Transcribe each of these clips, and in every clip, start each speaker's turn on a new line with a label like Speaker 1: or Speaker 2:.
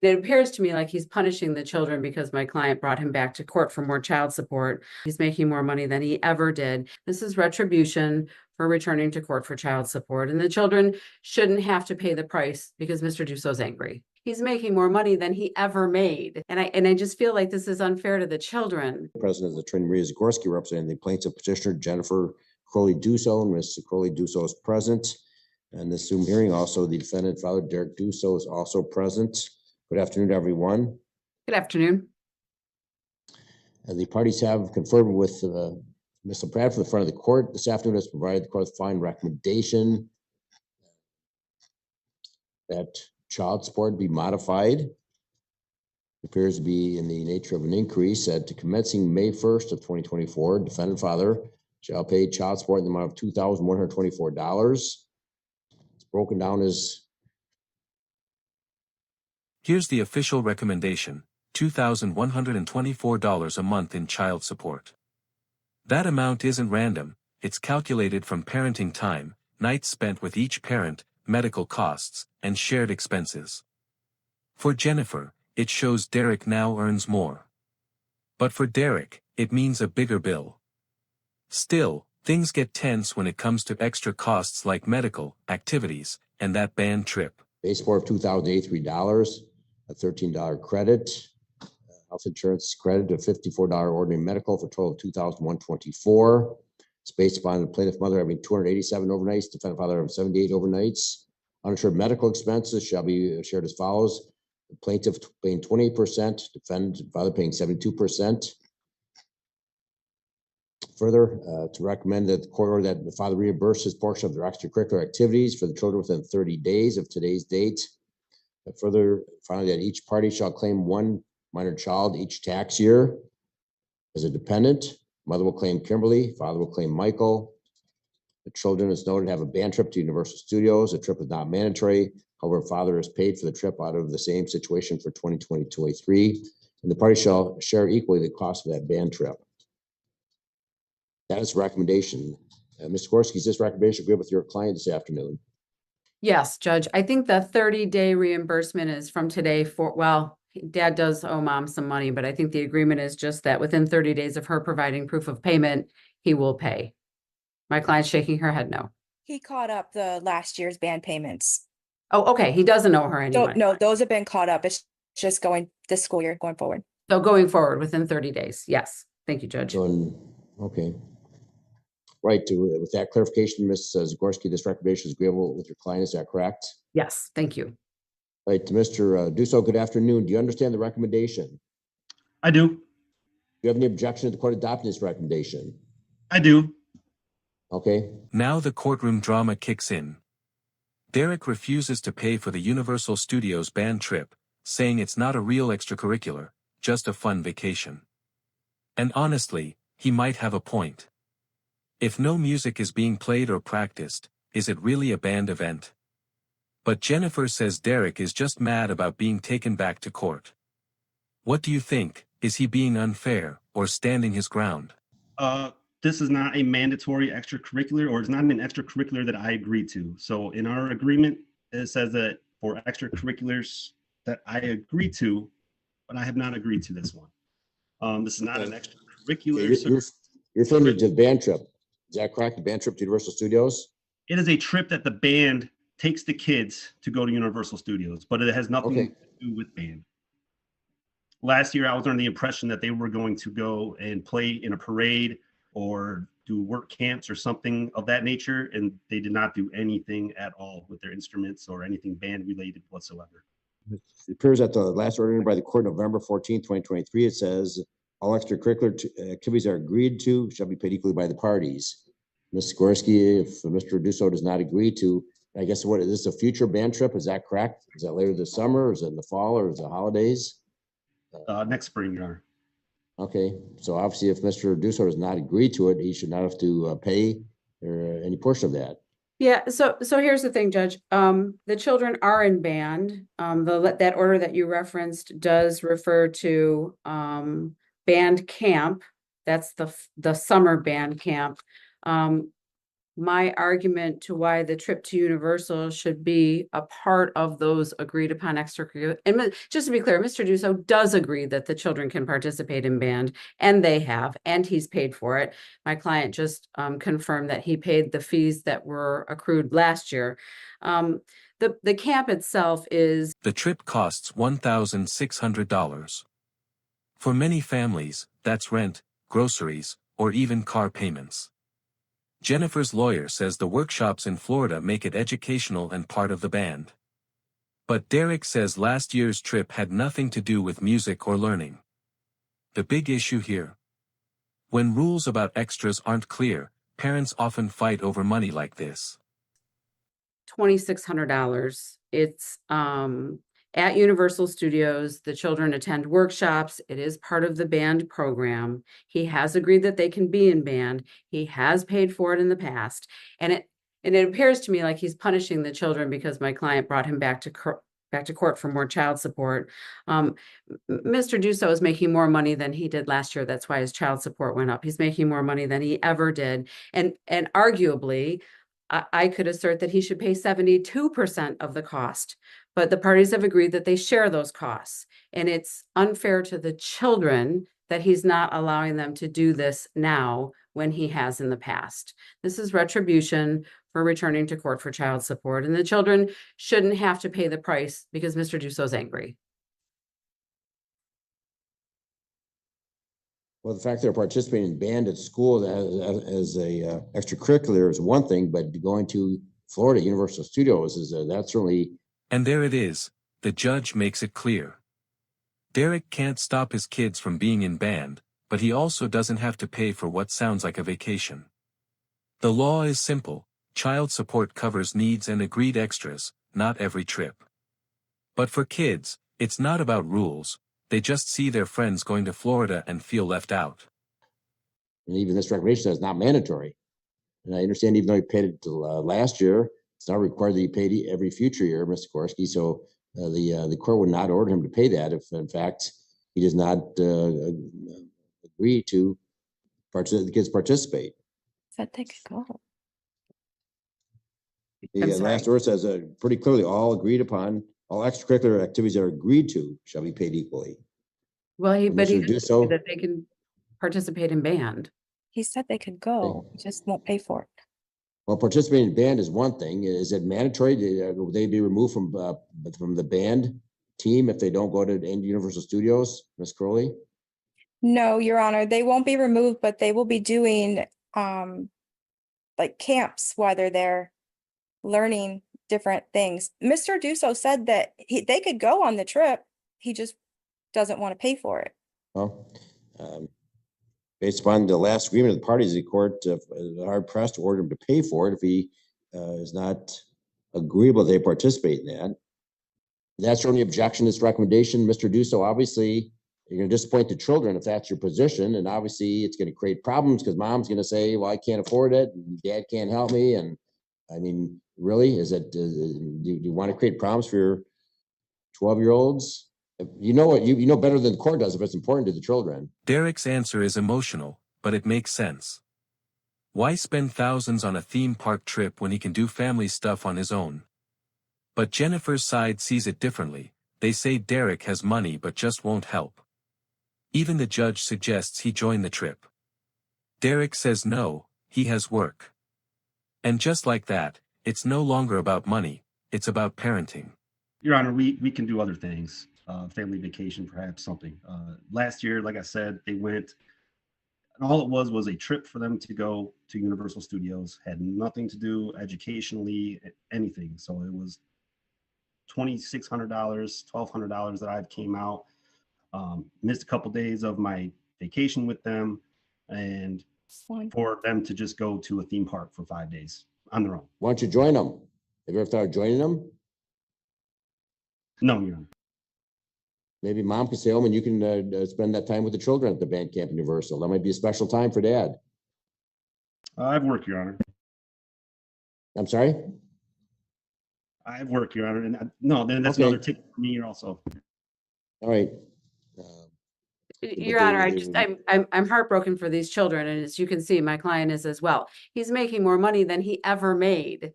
Speaker 1: It appears to me like he's punishing the children because my client brought him back to court for more child support. He's making more money than he ever did. This is retribution for returning to court for child support. And the children shouldn't have to pay the price because Mr. Dussault's angry. He's making more money than he ever made. And I just feel like this is unfair to the children.
Speaker 2: President of the attorney Maria Zagorski representing the plaintiff petitioner Jennifer Crowley-Dussault, and Ms. Crowley-Dussault is present. And this Zoom hearing, also the defendant, Father Derek Dussault, is also present. Good afternoon, everyone.
Speaker 1: Good afternoon.
Speaker 2: The parties have confirmed with Mr. Pratt for the front of the court this afternoon has provided the court with fine recommendation that child support be modified. It appears to be in the nature of an increase that commencing May 1st of 2024, defendant father shall pay child support in the amount of $2,124. It's broken down as.
Speaker 3: Here's the official recommendation, $2,124 a month in child support. That amount isn't random, it's calculated from parenting time, nights spent with each parent, medical costs, and shared expenses. For Jennifer, it shows Derek now earns more. But for Derek, it means a bigger bill. Still, things get tense when it comes to extra costs like medical, activities, and that band trip.
Speaker 2: Base support of $2,083, a $13 credit, health insurance credit of $54 ordinary medical for a total of $2,124. It's based upon the plaintiff mother having 287 overnights, defendant father having 78 overnights. Uninsured medical expenses shall be shared as follows. The plaintiff paying 28%, defendant father paying 72%. Further, to recommend that the court order that the father reimburse his portion of their extracurricular activities for the children within 30 days of today's date. And further, finally, that each party shall claim one minor child each tax year as a dependent. Mother will claim Kimberly, father will claim Michael. The children, as noted, have a band trip to Universal Studios. The trip is not mandatory. However, father is paid for the trip out of the same situation for 2022-23, and the parties shall share equally the cost of that band trip. That is the recommendation. Ms. Gorski, is this recommendation agreed with your client this afternoon?
Speaker 1: Yes, Judge. I think the 30-day reimbursement is from today well, Dad does owe Mom some money, but I think the agreement is just that within 30 days of her providing proof of payment, he will pay. My client's shaking her head no.
Speaker 4: He caught up the last year's band payments.
Speaker 1: Oh, okay. He doesn't owe her any money.
Speaker 4: No, those have been caught up. It's just going this school year going forward.
Speaker 1: So going forward within 30 days. Yes. Thank you, Judge.
Speaker 2: Okay. Right. With that clarification, Ms. Zagorski, this recommendation is agreeable with your client. Is that correct?
Speaker 1: Yes. Thank you.
Speaker 2: Right. To Mr. Dussault, good afternoon. Do you understand the recommendation?
Speaker 5: I do.
Speaker 2: Do you have any objection to the court adopting this recommendation?
Speaker 5: I do.
Speaker 2: Okay.
Speaker 3: Now the courtroom drama kicks in. Derek refuses to pay for the Universal Studios band trip, saying it's not a real extracurricular, just a fun vacation. And honestly, he might have a point. If no music is being played or practiced, is it really a band event? But Jennifer says Derek is just mad about being taken back to court. What do you think? Is he being unfair or standing his ground?
Speaker 5: This is not a mandatory extracurricular, or it's not an extracurricular that I agreed to. So in our agreement, it says that for extracurriculars that I agree to, but I have not agreed to this one. This is not an extracurricular.
Speaker 2: You're referring to the band trip. Is that correct? The band trip to Universal Studios?
Speaker 5: It is a trip that the band takes the kids to go to Universal Studios, but it has nothing to do with band. Last year, I was under the impression that they were going to go and play in a parade or do work camps or something of that nature, and they did not do anything at all with their instruments or anything band related whatsoever.
Speaker 2: It appears at the last order by the court, November 14, 2023, it says all extracurricular activities are agreed to shall be paid equally by the parties. Ms. Gorski, if Mr. Dussault does not agree to, I guess what is this a future band trip? Is that correct? Is that later this summer? Or is it in the fall or is it holidays?
Speaker 5: Next spring, Your Honor.
Speaker 2: Okay, so obviously if Mr. Dussault does not agree to it, he should not have to pay any portion of that.
Speaker 1: Yeah, so here's the thing, Judge. The children are in band. That order that you referenced does refer to band camp. That's the summer band camp. my argument to why the trip to Universal should be a part of those agreed upon extracurricular. And just to be clear, Mr. Dusso does agree that the children can participate in band, and they have, and he's paid for it. My client just confirmed that he paid the fees that were accrued last year. The camp itself is
Speaker 3: The trip costs $1,600. For many families, that's rent, groceries, or even car payments. Jennifer's lawyer says the workshops in Florida make it educational and part of the band. But Derek says last year's trip had nothing to do with music or learning. The big issue here? When rules about extras aren't clear, parents often fight over money like this.
Speaker 1: $2,600. It's at Universal Studios. The children attend workshops. It is part of the band program. He has agreed that they can be in band. He has paid for it in the past. And it appears to me like he's punishing the children because my client brought him back to court for more child support. Mr. Dusso is making more money than he did last year. That's why his child support went up. He's making more money than he ever did. And arguably, I could assert that he should pay 72% of the cost, but the parties have agreed that they share those costs. And it's unfair to the children that he's not allowing them to do this now when he has in the past. This is retribution for returning to court for child support, and the children shouldn't have to pay the price because Mr. Dusso's angry.
Speaker 2: Well, the fact they're participating in band at school as a extracurricular is one thing, but going to Florida Universal Studios that's certainly.
Speaker 3: And there it is, the judge makes it clear. Derek can't stop his kids from being in band, but he also doesn't have to pay for what sounds like a vacation. The law is simple, child support covers needs and agreed extras, not every trip. But for kids, it's not about rules. They just see their friends going to Florida and feel left out.
Speaker 2: And even this recommendation says not mandatory. And I understand even though he paid it last year, it's not required that he paid every future year, Mr. Korski. So the court would not order him to pay that if, in fact, he does not agree to the kids participate.
Speaker 4: Said they could go.
Speaker 2: The last order says pretty clearly all agreed upon, all extracurricular activities that are agreed to shall be paid equally.
Speaker 1: Well, he
Speaker 2: Mr.
Speaker 1: did
Speaker 2: Dusso?
Speaker 1: say that they can participate in band.
Speaker 4: He said they could go, he just won't pay for it.
Speaker 2: Well, participating in band is one thing. Is it mandatory? Will they be removed from the band team if they don't go to Universal Studios, Ms. Crowley?
Speaker 4: No, Your Honor, they won't be removed, but they will be doing like camps while they're there, learning different things. Mr. Dusso said that they could go on the trip. He just doesn't want to pay for it.
Speaker 2: Well, based upon the last agreement of the parties, the court is hard pressed to order him to pay for it if he is not agreeable that they participate in that. That's your only objection to this recommendation, Mr. Dusso. Obviously, you're going to disappoint the children if that's your position, and obviously it's going to create problems because mom's going to say, well, I can't afford it, and dad can't help me. And I mean, really, is it, do you want to create problems for your 12-year-olds? You know what, you know better than the court does if it's important to the children.
Speaker 3: Derek's answer is emotional, but it makes sense. Why spend thousands on a theme park trip when he can do family stuff on his own? But Jennifer's side sees it differently. They say Derek has money but just won't help. Even the judge suggests he join the trip. Derek says no, he has work. And just like that, it's no longer about money, it's about parenting.
Speaker 5: Your Honor, we can do other things. Family vacation, perhaps something. Last year, like I said, they went, and all it was a trip for them to go to Universal Studios. Had nothing to do educationally, anything. So it was $2,600, $1,200 that I came out. Missed a couple days of my vacation with them, and for them to just go to a theme park for 5 days on their own.
Speaker 2: Why don't you join them? Have you ever thought of joining them?
Speaker 5: No, Your Honor.
Speaker 2: Maybe mom can stay home and you can spend that time with the children at the band camp Universal. That might be a special time for dad.
Speaker 5: I have work, Your Honor.
Speaker 2: I'm sorry?
Speaker 5: I have work, Your Honor. And no, then that's
Speaker 2: Okay.
Speaker 5: another ticket for me also.
Speaker 2: All right.
Speaker 1: Your Honor, I'm heartbroken for these children, and as you can see, my client is as well. He's making more money than he ever made.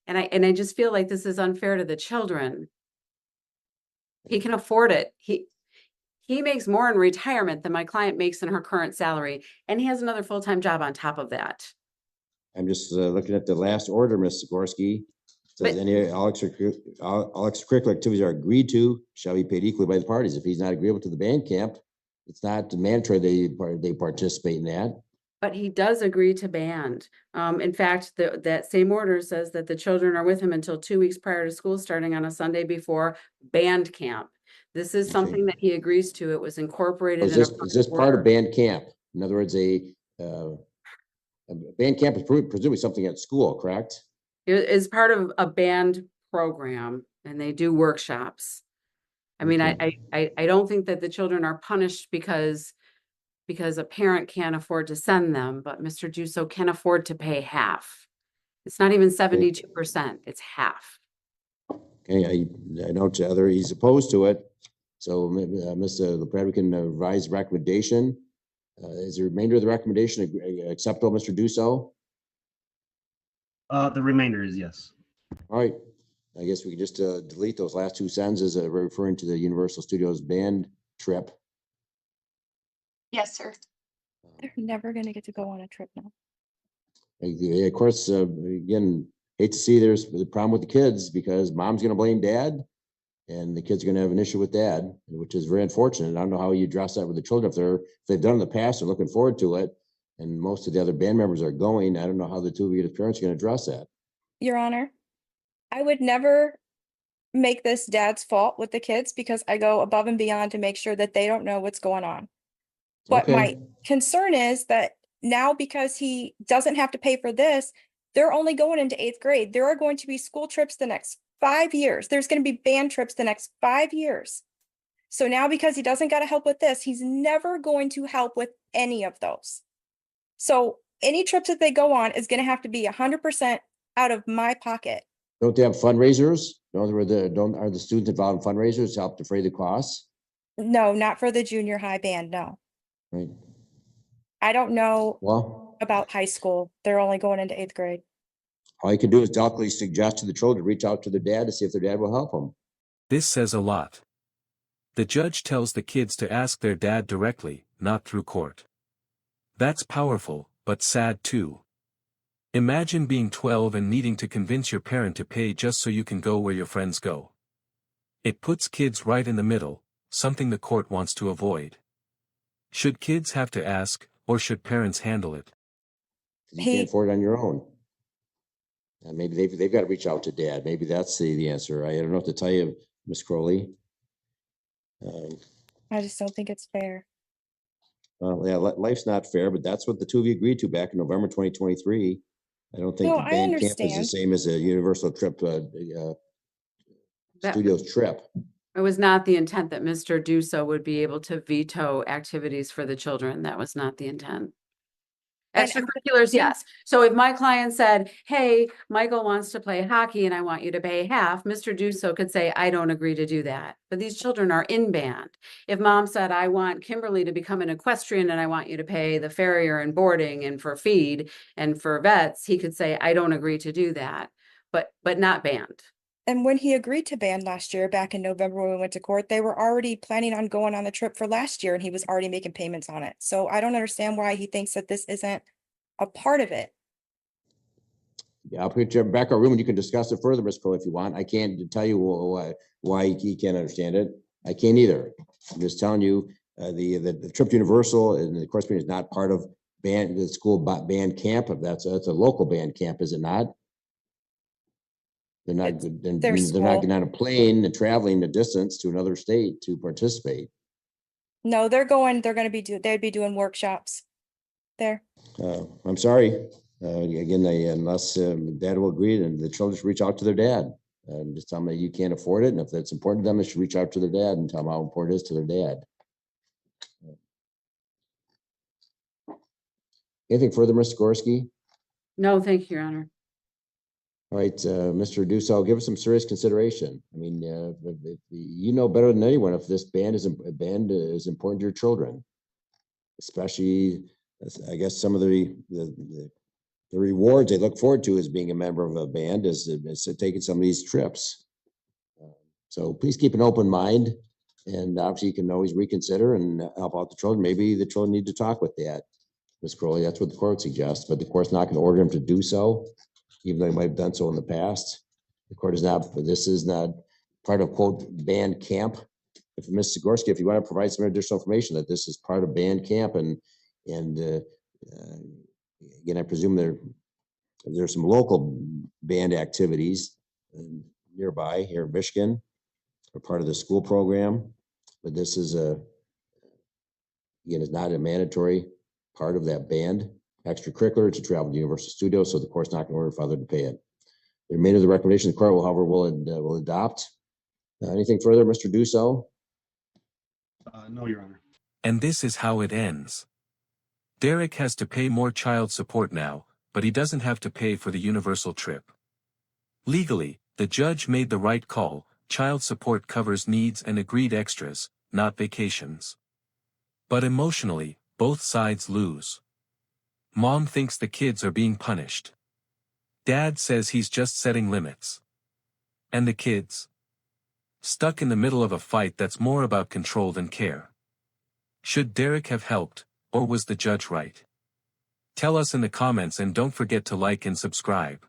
Speaker 1: And I just feel like this is unfair to the children. He can afford it. He makes more in retirement than my client makes in her current salary, and he has another full-time job on top of that.
Speaker 2: I'm just looking at the last order, Ms. Sikorsky. Says
Speaker 1: But-
Speaker 2: any all extracurricular activities are agreed to shall be paid equally by the parties. If he's not agreeable to the band camp, it's not mandatory they participate in that.
Speaker 1: But he does agree to band. In fact, that same order says that the children are with him until 2 weeks prior to school starting on a Sunday before band camp. This is
Speaker 2: Okay.
Speaker 1: something that he agrees to. It was incorporated.
Speaker 2: Is this part of band camp? In other words, a band camp is presumably something at school, correct?
Speaker 1: It is part of a band program, and they do workshops. I mean,
Speaker 2: Okay.
Speaker 1: I don't think that the children are punished because a parent can't afford to send them, but Mr. Duso can afford to pay half. It's not even 72%, it's half.
Speaker 2: Okay, I know he's opposed to it. So, Mr. LaPrade, we can revise recommendation. Is the remainder of the recommendation acceptable, Mr. Duso?
Speaker 5: The remainder is yes.
Speaker 2: All right, I guess we can just delete those last two sentences referring to the Universal Studios band trip.
Speaker 6: Yes, sir.
Speaker 4: They're never gonna get to go on a trip now.
Speaker 2: Of course, again, hate to see there's the problem with the kids because mom's gonna blame dad and the kids are gonna have an issue with dad, which is very unfortunate. I don't know how you address that with the children. If they've done in the past and looking forward to it, and most of the other band members are going, I don't know how the two of you as parents are gonna address that.
Speaker 4: Your Honor, I would never make this dad's fault with the kids because I go above and beyond to make sure that they don't know what's going on. But my
Speaker 2: Okay.
Speaker 4: concern is that now because he doesn't have to pay for this, they're only going into 8th grade. There are going to be school trips the next 5 years. There's going to be band trips the next 5 years. So now because he doesn't got to help with this, he's never going to help with any of those. So any trips that they go on is going to have to be 100% out of my pocket.
Speaker 2: Don't they have fundraisers? Are the students involved in fundraisers to help defray the costs?
Speaker 4: No, not for the junior high band. No,
Speaker 2: Right.
Speaker 4: I don't know
Speaker 2: Well,
Speaker 4: about high school. They're only going into 8th grade.
Speaker 2: all you can do is delicately suggest to the children to reach out to their dad to see if their dad will help them.
Speaker 3: This says a lot. The judge tells the kids to ask their dad directly, not through court. That's powerful, but sad too. Imagine being 12 and needing to convince your parent to pay just so you can go where your friends go. It puts kids right in the middle, something the court wants to avoid. Should kids have to ask, or should parents handle it?
Speaker 2: You can't afford it on your own. Maybe they've got to reach out to dad. Maybe that's the answer. I don't know what to tell you, Miss Crowley.
Speaker 4: I just don't think it's fair.
Speaker 2: Well, yeah, life's not fair, but that's what the two of you agreed to back in November 2023. I don't think
Speaker 4: No,
Speaker 2: the
Speaker 4: I
Speaker 2: band camp is the
Speaker 4: understand.
Speaker 2: same as a Universal trip,
Speaker 1: That-
Speaker 2: Studios trip.
Speaker 1: It was not the intent that Mr. Duso would be able to veto activities for the children. That was not the intent.
Speaker 4: And-
Speaker 1: Extracurriculars, yes. So if my client said, hey, Michael wants to play hockey and I want you to pay half, Mr. Duso could say, I don't agree to do that. But these children are in band. If mom said, I want Kimberly to become an equestrian and I want you to pay the farrier and boarding and for feed and for vets, he could say, I don't agree to do that, but not band.
Speaker 4: And when he agreed to band last year, back in November when we went to court, they were already planning on going on the trip for last year and he was already making payments on it. So I don't understand why he thinks that this isn't a part of it.
Speaker 2: Yeah, I'll put you back our room and you can discuss it further, Ms. Crowley, if you want. I can't tell you why he can't understand it. I can't either. I'm just telling you, the trip to Universal and the course meeting is not part of the school band camp. That's a local band camp, is it not? They're not, they're
Speaker 4: their
Speaker 2: not
Speaker 4: school.
Speaker 2: getting on a plane and traveling the distance to another state to participate.
Speaker 4: No, they'd be doing workshops there.
Speaker 2: I'm sorry. Again, unless dad will agree, then the children should reach out to their dad. Just tell them that you can't afford it. And if that's important to them, they should reach out to their dad and tell them how important it is to their dad. Anything further, Mr. Gorski?
Speaker 1: No, thank you, Your Honor.
Speaker 2: All right, Mr. Dusso, give us some serious consideration. I mean, you know better than anyone if this band is important to your children. especially, I guess, some of the rewards they look forward to as being a member of a band is taking some of these trips. So please keep an open mind, and obviously you can always reconsider and help out the children. Maybe the children need to talk with that, Ms. Crowley. That's what the court suggests, but the court's not going to order them to do so, even though they might have done so in the past. The court is not, this is not part of, quote, band camp. If Ms. Zagorski, if you want to provide some additional information that this is part of band camp, and again, I presume there's some local band activities nearby here in Michigan, or part of the school program, but this is again, is not a mandatory part of that band extracurricular to travel to Universal Studios, so the court's not going to order father to pay it. The remainder of the recommendation, the court will, however, will adopt. Anything further, Mr. Dusso?
Speaker 5: No, Your Honor.
Speaker 3: And this is how it ends. Derek has to pay more child support now, but he doesn't have to pay for the Universal trip. Legally, the judge made the right call. Child support covers needs and agreed extras, not vacations. But emotionally, both sides lose. Mom thinks the kids are being punished. Dad says he's just setting limits. And the kids? Stuck in the middle of a fight that's more about control than care. Should Derek have helped, or was the judge right? Tell us in the comments and don't forget to like and subscribe.